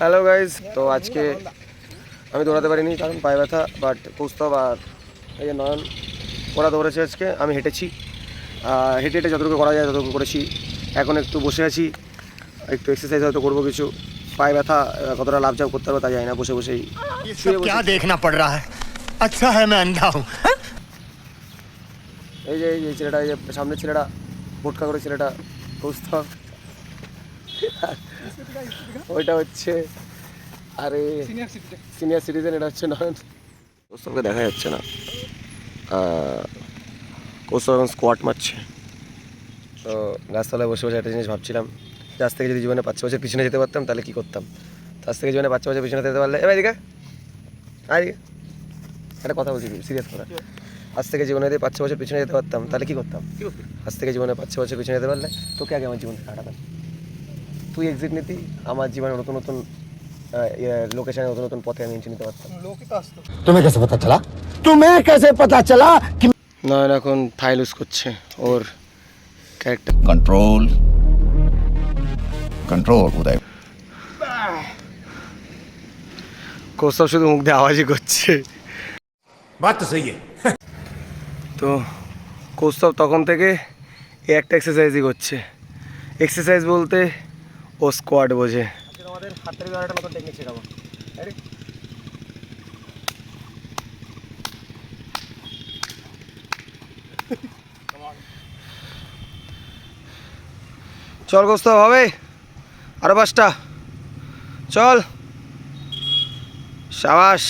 Hello guys, তো আজকে আমি দৌড়াতে পারিনি কারণ পায়ে ব্যথা, বাট কৌস্তব আর এই যে নয়ন ওরা দৌড়েছে। আজকে আমি হেঁটেছি, হেঁটে হেঁটে যতটুকু করা যায় ততটুকু করেছি। এখন একটু বসে আছি, একটু এক্সারসাইজ হয়তো করবো কিছু। পায়ে ব্যথা কতটা লাভ জাভ করতে পারবো তা যায় না, বসে বসেই क्या देखना पड़ रहा है। अच्छा है मैं अंधा हूँ। এই যে এই ছেলেটা, এই যে সামনের ছেলেটা, ভোটকা করে ছেলেটা কৌস্তব, ওইটা হচ্ছে আরে সিনিয়র সিটিজেন, এটা হচ্ছে নয়ন। কৌস্তবকে দেখা যাচ্ছে না, কৌস্তব এখন স্কোয়াট মারছে। তো গাছতলায় বসে বসে একটা জিনিস ভাবছিলাম, যে আজ থেকে যদি জীবনে 5 বছর পিছনে যেতে পারতাম তাহলে কী করতাম। তো আজ থেকে জীবনে 5 বছর পিছনে যেতে পারলে, এবার এদিকে আরে একটা কথা বলছি, সিরিয়াস কথা। আজ থেকে জীবনে যদি 5 বছর পিছনে যেতে পারতাম তাহলে কী করতাম। আজ থেকে জীবনে 5 বছর পিছনে যেতে পারলে তোকে আগে আমার জীবন থেকে কাটাতাম। তুই এক্সিট নিতি, আমার জীবনে নতুন নতুন লোকেশনে নতুন নতুন পথে আমি এন্ট্রি নিতে পারতাম। तुम्हें कैसे पता चला? तुम्हें कैसे पता चला कि নয়ন এখন ফাইল ইউজ করছে ওর ক্যারেক্টার। कंट्रोल कंट्रोल उदय কৌস্তব শুধু মুখ দিয়ে আওয়াজই করছে। बात तो सही है। তো কৌস্তব তখন থেকে এই একটা এক্সারসাইজই করছে। এক্সারসাইজ বলতে ও স্কোয়াড বোঝে। আমাদের হাতের একটা নতুন টেকনিক শেখাবো। চল কৌস্তব, হবে আরো 5টা, চল, সাবাস।